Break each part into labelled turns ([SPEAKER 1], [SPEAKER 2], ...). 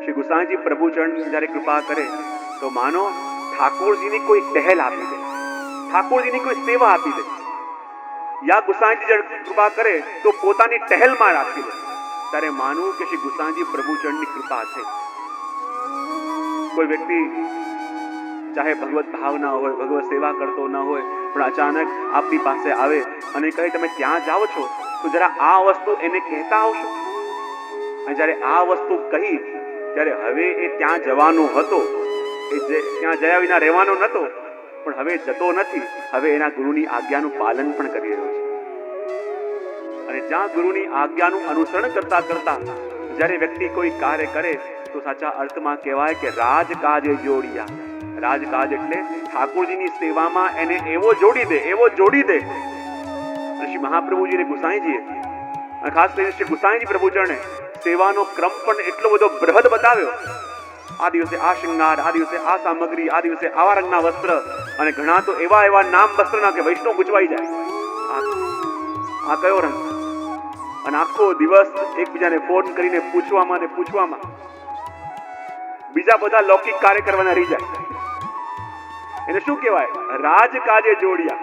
[SPEAKER 1] શ્રી ગુસાઈજી પ્રભુ ચરણ જ્યારે કૃપા કરે તો માનો ઠાકોરજીની કોઈ ટહેલ આપી દે, ઠાકોરજીની કોઈ સેવા આપી દે, યા ગુસાઈજી જ્યારે કૃપા કરે તો પોતાની ટહેલમાં રાખી દે, ત્યારે માનવું કે શ્રી ગુસાઈજી પ્રભુ ચરણની કૃપા છે. કોઈ વ્યક્તિ ચાહે ભગવત ભાવ ના હોય, ભગવત સેવા કરતો ના હોય, પણ અચાનક આપની પાસે આવે અને કહે તમે ત્યાં જાઓ છો તો જરા આ વસ્તુ એને કહેતા આવશો. અને જ્યારે આ વસ્તુ કહી ત્યારે હવે એ ત્યાં જવાનો હતો, એ ત્યાં જયા વિના રહેવાનો નહોતો, પણ હવે જતો નથી, હવે એના ગુરુની આજ્ઞાનું પાલન પણ કરી રહ્યો છે. અને જ્યાં ગુરુની આજ્ઞાનું અનુસરણ કરતા કરતા જ્યારે વ્યક્તિ કોઈ કાર્ય કરે તો સાચા અર્થમાં કહેવાય કે રાજકાજે જોડિયા. રાજકાજ એટલે ઠાકોરજીની સેવામાં એને એવો જોડી દે, એવો જોડી દે. શ્રી મહાપ્રભુજી ને ગુસાઈજીએ, ખાસ કરીને શ્રી ગુસાઈજી પ્રભુ ચરણે સેવાનો ક્રમ પણ એટલો બધો બૃહદ બતાવ્યો. આ દિવસે આ શૃંગાર, આ દિવસે આ સામગ્રી, આ દિવસે આવા રંગના વસ્ત્ર, અને ઘણા તો એવા એવા નામ વસ્ત્રના કે વૈષ્ણવ ગુજવાઈ જાય. આ કયો રંગ? અને આખો દિવસ એકબીજાને ફોન કરીને પૂછવામાં ને પૂછવામાં બીજા બધા લૌકિક કાર્ય કરવાના રહી જાય. એને શું કહેવાય? રાજકાજે જોડિયા.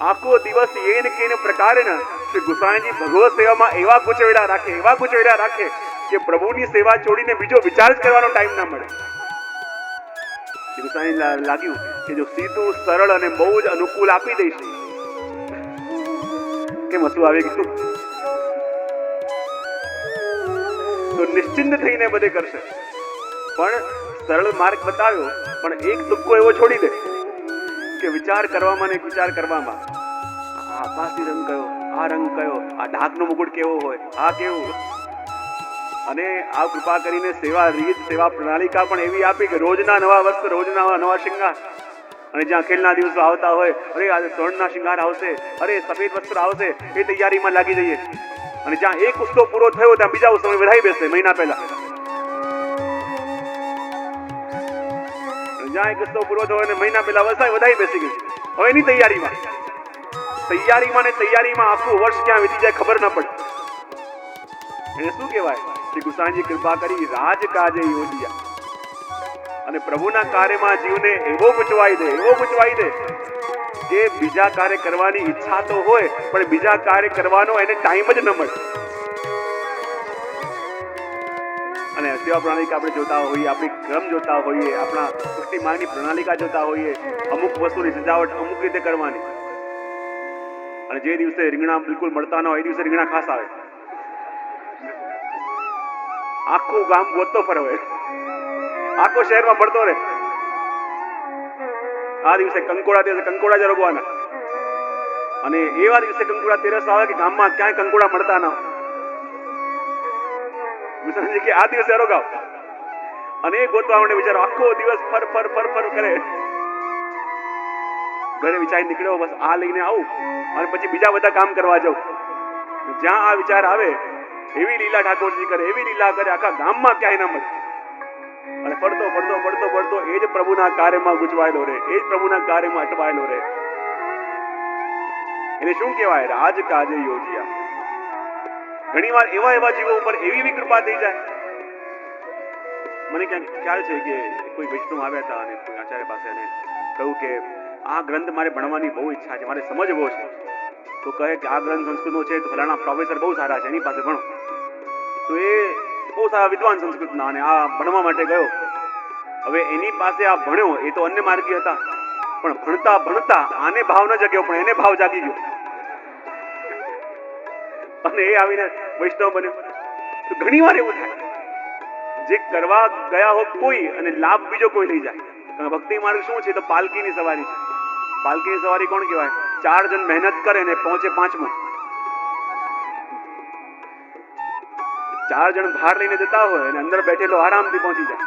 [SPEAKER 1] આખો દિવસ એને કેને પ્રકારે ને શ્રી ગુસાઈજી ભગવત સેવામાં એવા ગુચવેડા રાખે, એવા ગુચવેડા રાખે કે પ્રભુની સેવા છોડીને બીજો વિચાર જ કરવાનો ટાઈમ ના મળે. શ્રી ગુસાઈજી લાગ્યું કે જો સીધું સરળ અને બહુ જ અનુકૂળ આપી દઈશ, કેમ હસવું આવે ગયું, તો નિશ્ચિંત થઈને બધે કરશે. પણ સરળ માર્ગ બતાવ્યો, પણ એક તુક્કો એવો છોડી દે કે વિચાર કરવામાં ને વિચાર કરવામાં, આ આકાશી રંગ કયો, આ રંગ કયો, આ ઢાકનો મુકુટ કેવો હોય, આ કેવું. અને આ કૃપા કરીને સેવા રીત, સેવા પ્રણાલિકા પણ એવી આપી કે રોજના નવા વસ્ત્ર, રોજના નવા શૃંગાર. અને જ્યાં ખેલના દિવસો આવતા હોય, અરે આજે સ્વર્ણના શૃંગાર આવશે, અરે સફેદ વસ્ત્ર આવશે, એ તૈયારીમાં લાગી જઈએ. અને જ્યાં એક ઉત્સવ પૂરો થયો ત્યાં બીજા ઉત્સવ વધાઈ બેસે મહિના પહેલા. જ્યાં એક ઉત્સવ પૂરો થયો અને મહિના પહેલા વધાઈ બેસી ગઈ. હવે એની તૈયારીમાં ને તૈયારીમાં આખું વર્ષ ક્યાં વીતી જાય ખબર ના પડે. એને શું કહેવાય? શ્રી ગુસાઈજી કૃપા કરી રાજકાજે યોજ્યા. અને પ્રભુના કાર્યમાં જીવને એવો ગુચવાઈ દે, એવો ગુચવાઈ દે કે બીજા કાર્ય કરવાની ઈચ્છા તો હોય પણ બીજા કાર્ય કરવાનો એને ટાઈમ જ ન મળે. અને સેવા પ્રણાલિકા આપણે જોતા હોઈએ, આપણી ક્રમ જોતા હોઈએ, આપણા સૃષ્ટિ માર્ગની પ્રણાલિકા જોતા હોઈએ, અમુક વસ્તુની સજાવટ અમુક રીતે કરવાની. અને જે દિવસે રીંગણા બિલકુલ મળતા ન હોય એ દિવસે રીંગણા ખાસ આવે, આખું ગામ ગોતતો ફરવે, આખો શહેરમાં મળતો રહે. આ દિવસે કંકોડા જ રોગવાના, અને એવા દિવસે કંકોડા તેરસ આવે કે ગામમાં ક્યાંય કંકોડા મળતા ન હોય. કે આ દિવસે રોગાવ, અને એ ગોતવા માટે બિચારો આખો દિવસ ફર કરે. ઘરે વિચાર નીકળ્યો બસ આ લઈને આવું અને પછી બીજા બધા કામ કરવા જાઉં. જ્યાં આ વિચાર આવે એવી લીલા ઠાકોરજી કરે, એવી લીલા કરે, આખા ગામમાં ક્યાંય ના મળે. અને પડતો એ જ પ્રભુના કાર્યમાં ગુચવાયેલો રહે, એ જ પ્રભુના કાર્યમાં અટવાયેલો રહે. એને શું કહેવાય? રાજકાજે યોજ્યા. ઘણી વાર એવા જીવો ઉપર એવી કૃપા થઈ જાય. મને ક્યાંક ખ્યાલ છે કે કોઈ વૈષ્ણવ આવ્યા હતા અને કોઈ આચાર્ય પાસે અને કહ્યું કે આ ગ્રંથ મારે ભણવાની બહુ ઈચ્છા છે, મારે સમજવો છે. તો કહે કે આ ગ્રંથ સંસ્કૃતનો છે તો ફલાણા પ્રોફેસર બહુ સારા છે, એની પાસે ભણો. તો એ બહુ સારા વિદ્વાન સંસ્કૃતના, અને આ ભણવા માટે ગયો. હવે એની પાસે આ ભણ્યો, એ તો અન્ય માર્ગી હતા, પણ ભણતા આને ભાવ ન જગ્યો પણ એને ભાવ જાગી ગયો, અને એ આવીને વૈષ્ણવ બન્યો. તો ઘણી વાર એવું થાય, જે કરવા ગયા હો કોઈ અને લાભ બીજો કોઈ લઈ જાય. ભક્તિ માર્ગ શું છે? તો પાલકીની સવારી છે. પાલકીની સવારી કોણ કહેવાય? 4 જણ મહેનત કરે ને પહોંચે 5મો. 4 જણ ભાર લઈને જતા હોય અને અંદર બેઠેલો આરામથી પહોંચી જાય.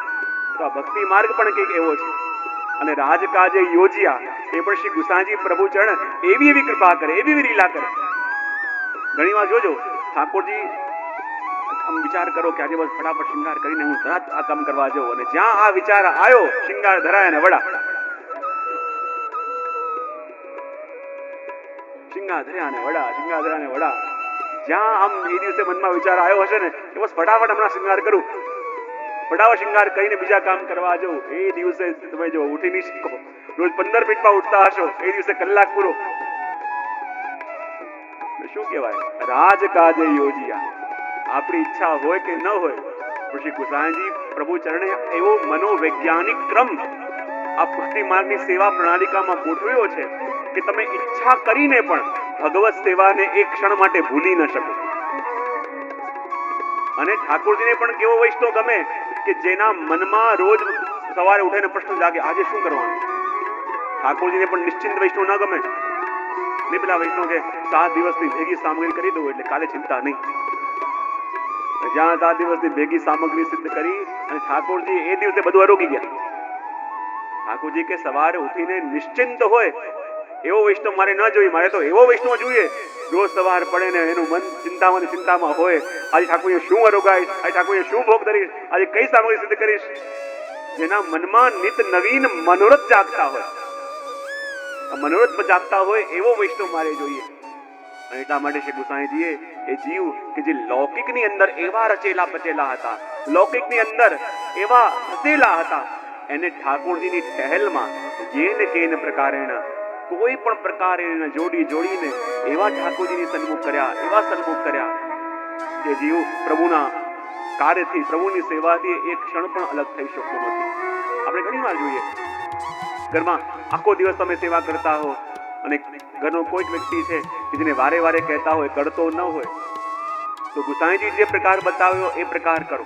[SPEAKER 1] તો આ ભક્તિ માર્ગ પણ કંઈક એવો છે. અને રાજકાજે યોજ્યા, એ પણ શ્રી ગુસાઈજી પ્રભુ ચરણ એવી કૃપા કરે, એવી લીલા કરે. ઘણી વાર જોજો ઠાકોરજી આમ વિચાર કરો કે આજે બસ ફટાફટ શૃંગાર કરીને હું તરત આ કામ કરવા જાઉં, અને જ્યાં આ વિચાર આવ્યો શૃંગાર ધરાય ને વડા, શૃંગાર ધર્યા ને વડા. જ્યાં આમ એ દિવસે મનમાં વિચાર આવ્યો હશે ને કે બસ ફટાફટ હમણાં શૃંગાર કરું, ભડાવા શિંગાર કરીને બીજા કામ કરવા જાઓ, એ દિવસે તમે જો ઉઠી નહીં શકો. રોજ 15 મિનિટમાં ઉઠતા હશો, એ દિવસે કલાક પૂરો. શું કહેવાય? રાજકાજે યોજિયા. આપણી ઈચ્છા હોય કે ન હોય, ઋષિ ગુસાઈજી પ્રભુ ચરણે એવો મનોવૈજ્ઞાનિક ક્રમ આ ભક્તિ માર્ગની સેવા પ્રણાલિકામાં ગોઠવ્યો છે કે તમે ઈચ્છા કરીને પણ ભગવત સેવાને એક ક્ષણ માટે ભૂલી ન શકો. અને ઠાકોરજીને પણ કેવો વૈષ્ણવ ગમે કે જેના મનમાં રોજ સવારે ઉઠીને પ્રશ્ન જાગે, આજે શું કરવાનું? ઠાકોરજીને પણ નિશ્ચિંત વૈષ્ણવ ના ગમે. નહીં પેલા વૈષ્ણવ કે 7 દિવસની ભેગી સામગ્રી કરી દઉં એટલે કાલે ચિંતા નહીં. જ્યાં 7 દિવસની ભેગી સામગ્રી સિદ્ધ કરી અને ઠાકોરજી એ દિવસે બધું આરોગી ગયા. ઠાકોરજી કે સવારે ઉઠીને નિશ્ચિંત હોય એવો વૈષ્ણવ મારે ન જોઈએ. મારે તો એવો વૈષ્ણવ જોઈએ રોજ સવાર પડે ને એનું મન ચિંતામાં હોય. આજે ઠાકોરજી શું અરોગાઈશ, આજે ઠાકોરજી શું ભોગ ધરીશ, આજે કઈ સામગ્રી સિદ્ધ કરીશ. જેના મનમાં નિત નવીન મનોરથ જાગતા હોય, મનોરથ જાગતા હોય એવો વૈષ્ણવ મારે જોઈએ. અને એટલા માટે શ્રી ગુસાઈજીએ એ જીવ કે જે લૌકિકની અંદર એવા રચેલા પચેલા હતા, લૌકિકની અંદર એવા ફસેલા હતા, એને ઠાકોરજીની ટહેલમાં જેન કેન પ્રકારેણ કોઈ પણ પ્રકારે જોડીને એવા ઠાકોરજીની સન્મુખ કર્યા કે જીવ પ્રભુના કાર્યથી, પ્રભુની સેવાથી એક ક્ષણ પણ અલગ થઈ શકતો નથી. આપણે ઘણી વાર જોઈએ ઘરમાં આખો દિવસ તમે સેવા કરતા હો અને ઘરનો કોઈ વ્યક્તિ છે કે જેને વારે વારે કહેતા હોય, કરતો ન હોય, તો ગુસાઈજી જે પ્રકાર બતાવ્યો એ પ્રકાર કરો,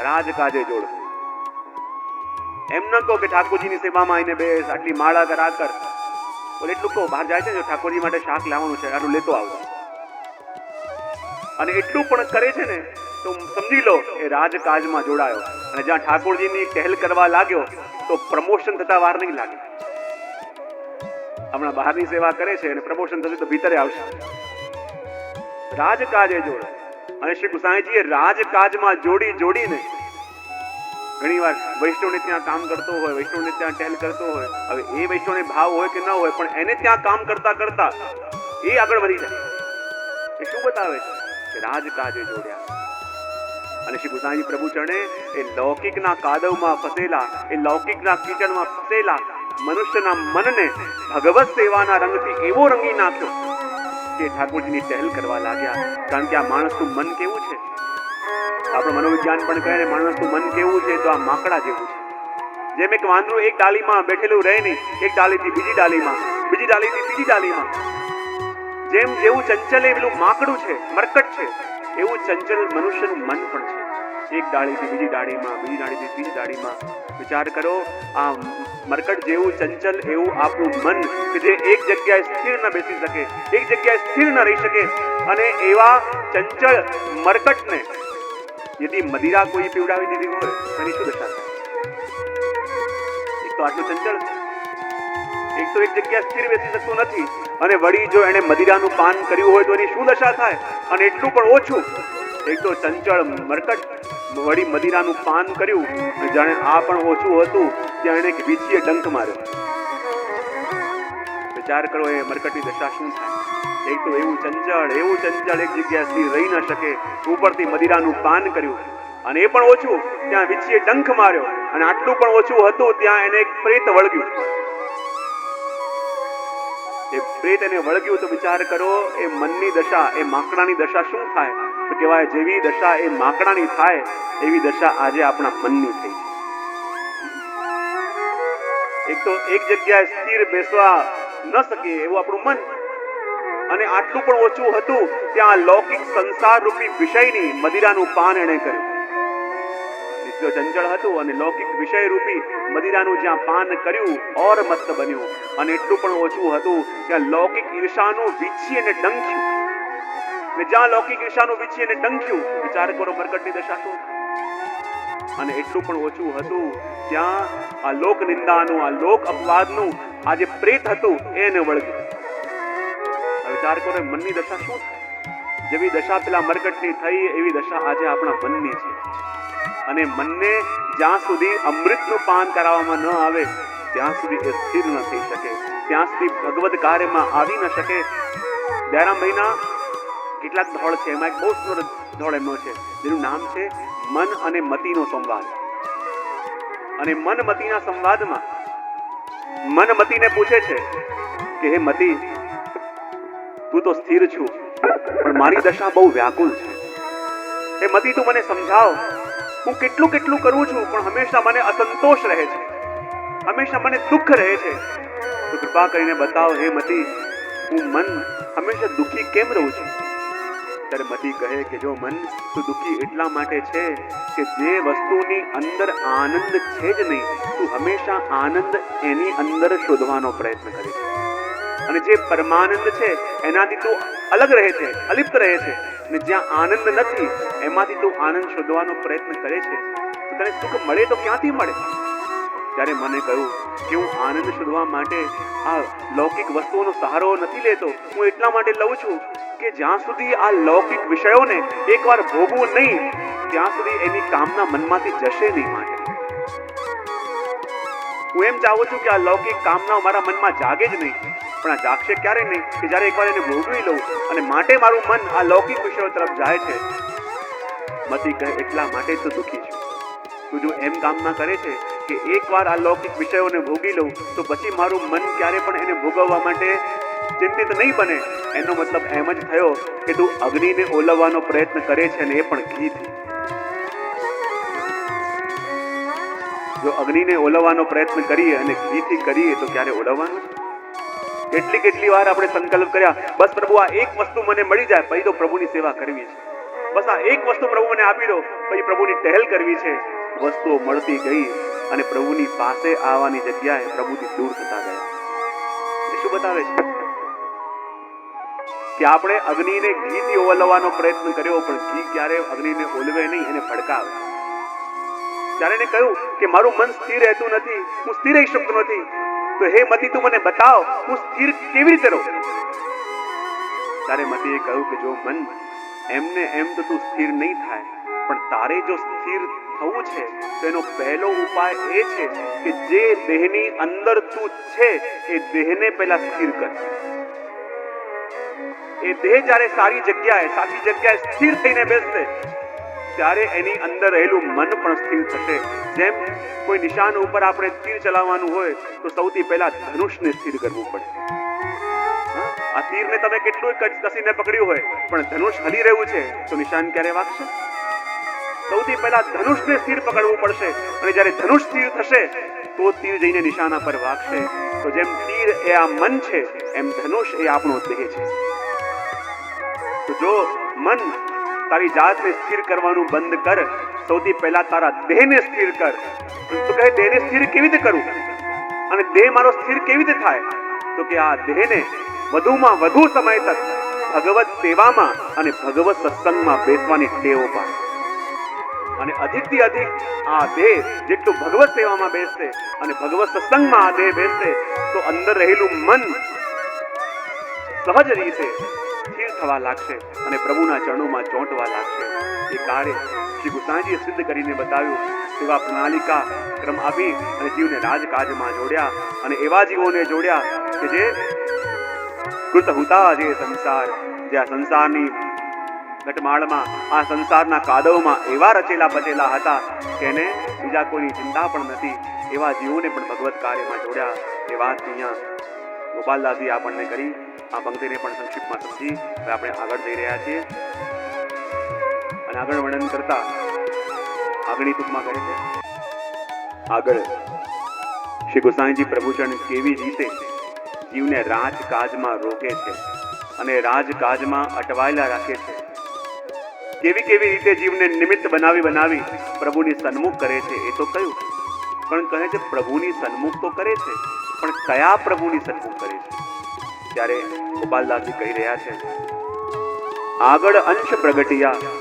[SPEAKER 1] રાજકાજે જોડો. એમ ન કહો કે ઠાકોરજીની સેવામાં આવીને બેસ, આટલી માળા કર, આ કર. બોલે એટલું કહો, બહાર જાય છે જો ઠાકોરજી માટે શાક લાવવાનું છે, આનું લેતો આવજો. અને એટલું પણ કરે છે ને તો સમજી લો એ રાજકાજમાં જોડાયો. અને જ્યાં ઠાકોરજીની ટહેલ કરવા લાગ્યો તો પ્રમોશન થતા વાર નહીં લાગે. હમણાં બહારની સેવા કરે છે અને પ્રમોશન થશે તો ભીતરે આવશે. રાજકાજે જોડે. અને શ્રી ગુસાઈજીએ રાજકાજમાં જોડીને ઘણી વાર વૈષ્ણવને ત્યાં કામ કરતો હોય, વૈષ્ણવને ત્યાં ટહેલ કરતો હોય, હવે એ વૈષ્ણવને ભાવ હોય કે ન હોય, પણ એને ત્યાં કામ કરતા કરતા એ આગળ વધી જાય. એ શું બતાવે છે કે રાજકાજે જોડ્યા. અને શ્રી ગુસાઈજી પ્રભુ ચરણે એ લૌકિકના કાદવમાં ફસેલા, એ લૌકિકના કીચડમાં ફસેલા મનુષ્યના મનને ભગવત સેવાના રંગથી એવો રંગી નાખ્યો કે ઠાકોરજીની ટહેલ કરવા લાગ્યા. કારણ કે આ માણસનું મન કેવું છે, આપણું મનોવિજ્ઞાન પણ કહે ને માણસનું મન કેવું છે, તો આ માકડા જેવું છે. જેમ એક વાંદરું એક ડાળીમાં બેઠેલું રહે નહીં, એક ડાળીથી બીજી ડાળીમાં, બીજી ડાળીથી ત્રીજી ડાળીમાં, જેવું ચંચલ એલું માકડું છે, મરકટ છે, એવું ચંચલ મનુષ્યનું મન પણ છે. એક ડાળીથી બીજી ડાળીમાં, બીજી ડાળીથી ત્રીજી ડાળીમાં. વિચાર કરો, આ મરકટ જેવું ચંચલ એવું આપણું મન કે જે એક જગ્યાએ સ્થિર ન બેસી શકે, એક જગ્યાએ સ્થિર ન રહી શકે. અને એવા ચંચળ મરકટને યદી મદિરા કોઈ પીવડાવી દીધી હોય તો એની શું દશા થાય? એક તો આટલું ચંચળ છે, એક તો એક જગ્યાએ સ્થિર બેસી શકતો નથી, અને વળી જો એને મદિરાનું પાન કર્યું હોય તો એની શું દશા થાય? અને એટલું પણ ઓછું, એક તો ચંચળ મરકટ વળી મદિરાનું પાન કર્યું, અને જાણે આ પણ ઓછું હતું ત્યાં એને વીછીએ ડંક માર્યો. વિચાર કરો એ મરકટની દશા શું થાય? એક તો એવું ચંચળ એક જગ્યાએ સ્થિર રહી ન શકે, ઉપરથી મદિરાનું પાન કર્યું, અને એ પણ ઓછું ત્યાં વીછીએ ડંખ માર્યો, અને આટલું પણ ઓછું હતું ત્યાં એને એક પ્રેત વળગ્યું. એ પ્રેત એને વળગ્યું તો વિચાર કરો એ મનની દશા, એ માકડાની દશા શું થાય? તો કહેવાય જેવી દશા એ માકડાની થાય એવી દશા આજે આપણા મનની થઈ છે. એક તો એક જગ્યાએ સ્થિર બેસવા ન શકે એવું આપણું મન, અને આટલું પણ ઓછું હતું ત્યાં લૌકિક સંસાર રૂપી વિષયની મદિરાનું પાન એણે કર્યું. એટલો ચંચળ હતું અને લૌકિક વિષય રૂપી મદિરાનું જ્યાં પાન કર્યું ઓર મસ્ત બન્યું, અને એટલું પણ ઓછું હતું ત્યાં લૌકિક ઈર્ષાનું વીછી અને ડંખ્યું. ને જ્યાં લૌકિક ઈર્ષાનું વીછી અને ડંખ્યું, વિચાર કરો મરકટની દશા શું થાય? અને એટલું પણ ઓછું હતું ત્યાં આ લોક નિંદાનું, આ લોક અપવાદનું આ જે પ્રેત હતું એને વળગ્યું. વિચાર કરો મનની દશા શું થાય? જેવી દશા પેલા મરકટની થઈ એવી દશા આજે આપણા મનની છે. અને મનને જ્યાં સુધી અમૃતનું પાન કરાવવામાં ન આવે ત્યાં સુધી એ સ્થિર ન થઈ શકે, ત્યાં સુધી ભગવદ કાર્યમાં આવી ન શકે. દયારામ ભાઈના કેટલાક ધોળ છે, એમાં એક બહુ સુંદર ધોળ એમનો છે જેનું નામ છે મન અને મતિનો સંવાદ. અને મનમતીના સંવાદમાં મનમતીને પૂછે છે કે હે મતી, તું તો સ્થિર છું, પણ મારી દશા બહુ વ્યાકુલ છે. હે મતી, તું મને સમજાવ, હું કેટલું કેટલું કરું છું પણ હંમેશા મને અસંતોષ રહે છે, હંમેશા મને દુઃખ રહે છે. તો કૃપા કરીને બતાવ હે મતી, હું મન હંમેશા દુઃખી કેમ રહું છું? ત્યારે મતી કહે કે જો મન, તું દુઃખી એટલા માટે છે કે જે વસ્તુની અંદર આનંદ છે જ નહીં, તું હંમેશા આનંદ એની અંદર શોધવાનો પ્રયત્ન કરે છે, અને જે પરમાનંદ છે એનાથી તું અલગ રહે છે, અલિપ્ત રહે છે, અને જ્યાં આનંદ નથી એમાંથી તું આનંદ શોધવાનો પ્રયત્ન કરે છે. તો તને સુખ મળે તો ક્યાંથી મળે? ત્યારે મને કહ્યું કે હું આનંદ શોધવા માટે આ લૌકિક વસ્તુઓનો સહારો નથી લેતો. હું એટલા માટે લઉં છું કે જ્યાં સુધી આ લૌકિક વિષયોને એકવાર ભોગવું નહીં ત્યાં સુધી એની કામના મનમાંથી જશે નહીં. માટે હું એમ ચાહું છું કે આ લૌકિક કામના મારા મનમાં જાગે જ નહીં, પણ આ જાગશે ક્યારે નહીં કે જ્યારે એકવાર એને ભોગવી લઉં, અને માટે મારું મન આ લૌકિક વિષયો તરફ જાય છે. મતી કહે એટલા માટે તો દુઃખી છું. તું જો એમ કામના કરે છે કે એકવાર આ લૌકિક વિષયોને ભોગી લઉં તો પછી મારું મન ક્યારે પણ એને ભોગવવા માટે ચિંતિત નહીં બને, એનો મતલબ એમ જ થયો કે તું અગ્નિને ઓલવવાનો પ્રયત્ન કરે છે, અને એ પણ ઘીથી. જો અગ્નિને ઓલવવાનો પ્રયત્ન કરીએ અને ઘીથી કરીએ તો ક્યારે ઓલવવાનું? કેટલી વાર આપણે સંકલ્પ કર્યા, બસ પ્રભુ આ એક વસ્તુ મને મળી જાય પછી તો પ્રભુની સેવા કરવી છે, બસ આ એક વસ્તુ પ્રભુ મને આપી દો પછી પ્રભુની ટહેલ કરવી છે. વસ્તુઓ મળતી ગઈ અને પ્રભુની પાસે આવવાની જગ્યાએ પ્રભુથી દૂર થતા ગયા. એ શું બતાવે છે? કે આપણે અગ્નિને ઘીથી ઓલવવાનો પ્રયત્ન કર્યો, પણ ઘી ક્યારે અગ્નિને ઓલવે નહીં, એને ભડકાવે. ત્યારે એને કહ્યું કે મારું મન સ્થિર રહેતું નથી, હું સ્થિર રહી શકતો નથી. તો હે મતી, તું મને બતાવ હું સ્થિર કેવી રીતે રહું? ત્યારે મતીએ કહ્યું કે જો મન, એમને એમ તો તું સ્થિર નહીં થાય, પણ તારે જો સ્થિર થવું છે તો એનો પહેલો ઉપાય એ છે કે જે દેહની અંદર તું છે એ દેહને પહેલા સ્થિર કર. એ દેહ જ્યારે સારી જગ્યાએ સ્થિર થઈને બેસશે ત્યારે એની અંદર રહેલું મન પણ સ્થિર થશે. જેમ કોઈ નિશાન ઉપર આપણે તીર ચલાવવાનું હોય તો સૌથી પહેલા ધનુષને સ્થિર કરવું પડે. આ તીરને તમે કેટલું કસીને પકડ્યું હોય પણ ધનુષ હલી રહ્યું છે તો નિશાન ક્યારે વાગશે? સૌથી પહેલા ધનુષને સ્થિર પકડવું પડશે, અને જ્યારે ધનુષ સ્થિર થશે તો તીર જઈને નિશાના પર વાગશે. તો જેમ તીર એ આ મન છે એમ ધનુષ એ આપણો દેહ છે. તો જો મન તારી જાતને સ્થિર કરવાનું બંધ કર, સૌથી પહેલા તારા દેહને સ્થિર કર. તો કહે દેહને સ્થિર કેવી રીતે કરું, અને દેહ મારો સ્થિર કેવી રીતે થાય? તો કે આ દેહને વધુમાં વધુ સમય તક ભગવત સેવામાં અને ભગવત સત્સંગમાં બેસવાની ટેવ પાડ. અને અધિકથી અધિક આ દેહ જેટલું ભગવત સેવામાં બેસશે અને ભગવત સત્સંગમાં આ દેહ બેસશે તો અંદર રહેલું મન સહજ રીતે સ્થિર થવા લાગશે અને પ્રભુના ચરણોમાં ચોંટવા લાગશે. એ કાર્ય શ્રી ગુસાઈજીએ સિદ્ધ કરીને બતાવ્યું. સેવા પ્રણાલિકા ક્રમ આપી અને જીવને રાજકાજમાં જોડ્યા, અને એવા જીવોને જોડ્યા કે જે કૃતહુતા, જે સંસાર, જે આ સંસારની ઘટમાળમાં, આ સંસારના કાદવમાં એવા રચેલા બચેલા હતા કે એને બીજા કોઈની ચિંતા પણ નથી. એવા જીવોને પણ ભગવત કાર્યમાં જોડ્યા. એ વાત અહીંયા ગોપાલદાસજી આપણને કરી. આ પંક્તિને પણ સંક્ષિપ્તમાં સમજી હવે આપણે આગળ જઈ રહ્યા છીએ. અને આગળ વર્ણન કરતા આગળની ટૂંકમાં કહે છે, આગળ શ્રી ગોસાઈજી પ્રભુચરણ કેવી રીતે જીવને રાજકાજમાં રોકે છે અને રાજકાજમાં અટવાયેલા રાખે છે, કેવી રીતે જીવને નિમિત્ત બનાવી પ્રભુની સન્મુખ કરે છે એ તો કહ્યું. પણ કહે છે પ્રભુની સન્મુખ તો કરે છે, પણ કયા પ્રભુની સન્મુખ કરે છે? ત્યારે ગોપાલદાસજી કહી રહ્યા છે, આગળ અંશ પ્રગટિયા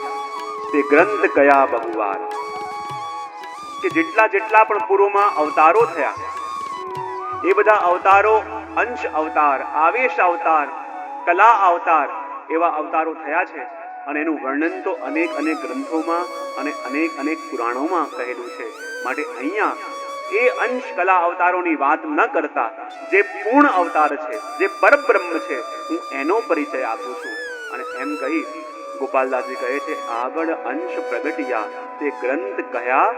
[SPEAKER 1] તે ગ્રંથ કયા બહુવાર. કે જેટલા પણ પૂર્વમાં અવતારો થયા એ બધા અવતારો અંશ અવતાર, આવેશ અવતાર, કલા અવતાર એવા અવતારો થયા છે. અને એનું વર્ણન તો અનેક ગ્રંથોમાં અને અનેક પુરાણોમાં કહેલું છે. માટે અહીંયા એ અંશ કલા અવતારોની વાત ન કરતા જે પૂર્ણ અવતાર છે, જે પરબ્રહ્મ છે, હું એનો પરિચય આપું છું. અને એમ કહી ગોપાલદાસજી કહે છે, આગળ અંશ પ્રગટિયા તે ગ્રંથ કયા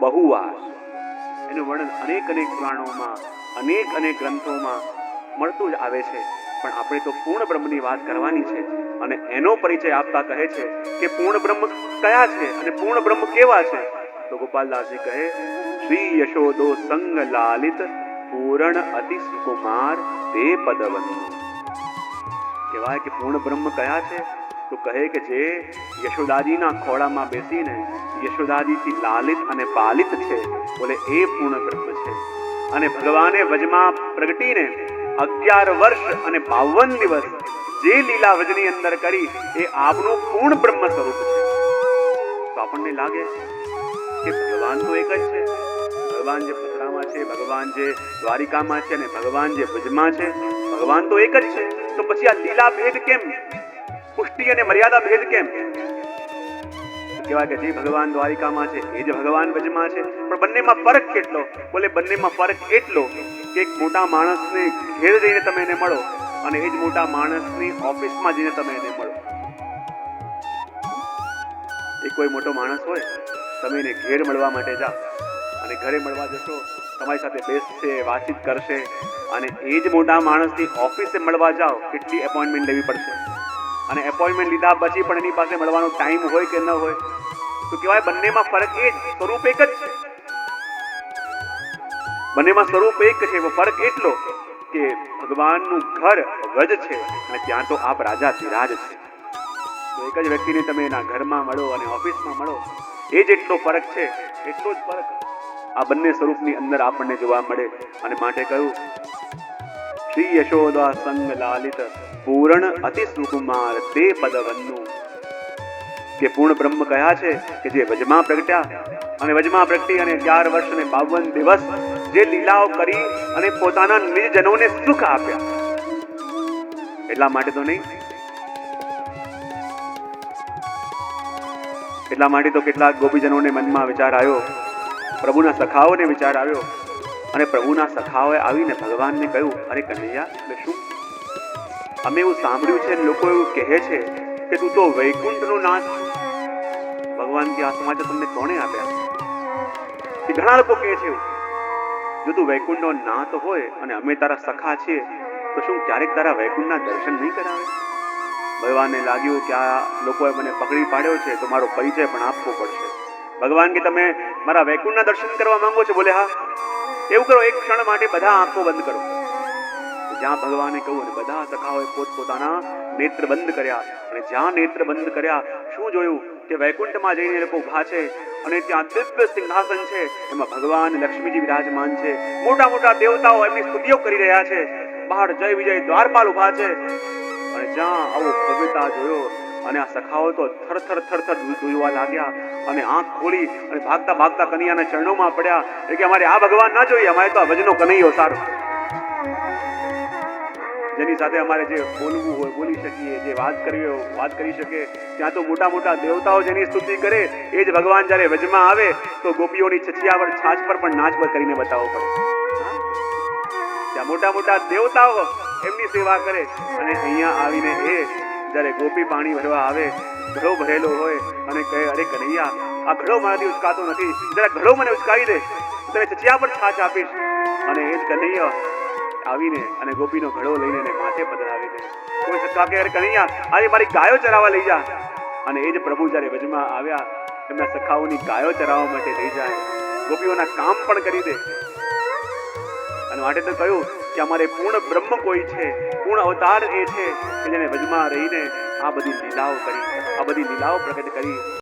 [SPEAKER 1] બહુવાર. એનું વર્ણન અનેક પુરાણોમાં, અનેક ગ્રંથોમાં મળતું જ આવે છે. પણ આપણે તો પૂર્ણ બ્રહ્મની વાત કરવાની છે અને એનો પરિચય આપતા કહે છે કે પૂર્ણ બ્રહ્મ કયા છે અને પૂર્ણ બ્રહ્મ કેવા છે. તો ગોપાલદાસજી કહે, શ્રી યશોદો સંગ લાલિત પૂરણ અતિ સુકુમાર તે પદવંતુ. કહેવાય કે પૂર્ણ બ્રહ્મ કયા છે? તો કહે કે જે યશોદાજીના ખોળામાં બેસીને યશોદાજીથી લાલિત અને પાલિત છે, બોલે એ પૂર્ણ બ્રહ્મ છે. અને ભગવાને વજમાં પ્રગટીને 11 વર્ષ અને 52 દિવસ જે લીલા વજની અંદર કરી એ આપનું પૂર્ણ બ્રહ્મ સ્વરૂપ છે. તો આપણને લાગે કે ભગવાન તો એક જ છે. ભગવાન જે પથરામાં છે, ભગવાન જે દ્વારિકામાં છે અને ભગવાન જે વજમાં છે, ભગવાન તો એક જ છે. તો પછી આ લીલા ભેદ કેમ? પુષ્ટિ અને મર્યાદા ભેદ કેમ? કહેવાય કે જે ભગવાન દ્વારિકામાં છે એ જ ભગવાન વજમાં છે. પણ બંનેમાં ફરક કેટલો? બોલે બંનેમાં ફરક એટલો કે એક મોટા માણસને ઘેર જઈને તમે એને મળો અને એ જ મોટા માણસની ઓફિસમાં જઈને તમે એને મળો. એ કોઈ મોટો માણસ હોય, તમે એને ઘેર મળવા માટે જાઓ અને ઘરે મળવા જશો, તમારી સાથે બેસશે, વાતચીત કરશે. અને એ જ મોટા માણસની ઓફિસે મળવા જાઓ, કેટલી એપોઇન્ટમેન્ટ લેવી પડશે અને એપોઇન્ટમેન્ટ લીધા પછી પણ એની પાસે મળવાનો ટાઈમ હોય કે ન હોય. તો કહેવાય બંનેમાં ફરક એ જ, સ્વરૂપ એક જ છે. બંનેમાં સ્વરૂપ એક છે. ફરક એટલો કે ભગવાનનું ઘર વ્રજ છે અને ત્યાં તો આપ રાજા ધીરાજ છે. તો એક જ વ્યક્તિને તમે એના ઘરમાં મળો અને ઓફિસમાં મળો, એ જેટલો ફરક છે એટલો જ ફરક આ બંને સ્વરૂપની અંદર આપણને જોવા મળે. અને માટે કહ્યું, શ્રી યશોદા સંગ લાલિત પૂરણ અતિ સુકુમાર તે પદવન્નુ. કે પૂર્ણ બ્રહ્મ કયા છે? કે જે વજમાં પ્રગટ્યા અને વજમાં પ્રગટી અને 11 વર્ષ અને 52 દિવસ જે લીલાઓ કરી અને પોતાના નિજજનોને સુખ આપ્યા. એટલા માટે તો નહીં, એટલા માટે તો કેટલાક ગોપીજનોને મનમાં વિચાર આવ્યો, પ્રભુના સખાઓને વિચાર આવ્યો અને પ્રભુના સખાઓએ આવીને ભગવાનને કહ્યું, અરે કનૈયા, એટલે શું? અમે એવું સાંભળ્યું છે, લોકો એવું કહે છે કે તું તો વૈકુંઠનો નાથ. ભગવાન કે આ સમાચાર તમને કોણે આપ્યા? કે ઘણા લોકો કહે છે, જો તું વૈકુંઠનો નાથ હોય અને અમે તારા સખા છીએ તો શું ક્યારેક તારા વૈકુંઠના દર્શન નહીં કરાવે? ભગવાનને લાગ્યું કે આ લોકોએ મને પકડી પાડ્યો છે તો મારો પરિચય પણ આપવો પડશે. ભગવાન કે તમે મારા વૈકુંઠના દર્શન કરવા માંગો છો? બોલે હા. એવું કરો, એક ક્ષણ માટે બધા આંખો બંધ કરો. જ્યાં ભગવાને કહ્યું અને બધા સખાઓએ પોતપોતાના નેત્ર બંધ કર્યા અને જ્યાં નેત્ર બંધ કર્યા શું જોયું કે વૈકુંઠમાં જઈને લોકો ઊભા છે અને ત્યાં દિવ્ય સિંહાસન છે, એમાં ભગવાન લક્ષ્મીજી વિરાજમાન છે. મોટા મોટા દેવતાઓ એમની સ્તુતિઓ કરી રહ્યા છે. બહાર જય વિજય દ્વારપાલ ઊભા છે અને જ્યાં આવો ભવ્યતા જોયો અને આ સખાઓ તો થર જોવા લાગ્યા અને આંખ ખોલી અને ભાગતા કનૈયાના ચરણોમાં પડ્યા. એટલે કે અમારે આ ભગવાન ના જોઈએ, અમારે તો આ ભજનો કનૈયો સારો, જેની સાથે અમારે જે બોલવું હોય બોલી શકીએ, જે વાત કરવી હોય વાત કરી શકીએ. ત્યાં તો મોટા મોટા દેવતાઓ જેની સ્તુતિ કરે એ જ ભગવાન જ્યારે વજમાં આવે તો ગોપીઓની છછિયાવર છાછ પર પણ નાચ કરીને બતાવવો પડે. ત્યાં મોટા મોટા દેવતાઓ એમની સેવા કરે અને અહીંયા આવીને એ જ્યારે ગોપી પાણી ભરવા આવે, ઘડો ભરેલો હોય અને કહે, અરે કનૈયા, આ ઘડો મારાથી ઉચકાતો નથી, જરા ઘડો મને ઉચકાવી દે, તને છછિયા પર છાછ આપીશ. અને એ જ કનૈયા આવીને અને ગોપીનો ઘડો લઈને એને માથે પધરાવી દે. કોઈ સખા કે, અરે કનૈયા, આજે મારી ગાયો ચરાવવા લઈ જા. અને એ જ પ્રભુ જ્યારે વજમાં આવ્યા એમના સખાઓની ગાયો ચરાવવા માટે લઈ જાય, ગોપીઓના કામ પણ કરી દે. અને માટે તો કહ્યું કે અમારે પૂર્ણ બ્રહ્મ કોઈ છે, પૂર્ણ અવતાર એ છે કે જેને વજમાં રહીને આ બધી લીલાઓ કરી, આ બધી લીલાઓ પ્રગટ કરી.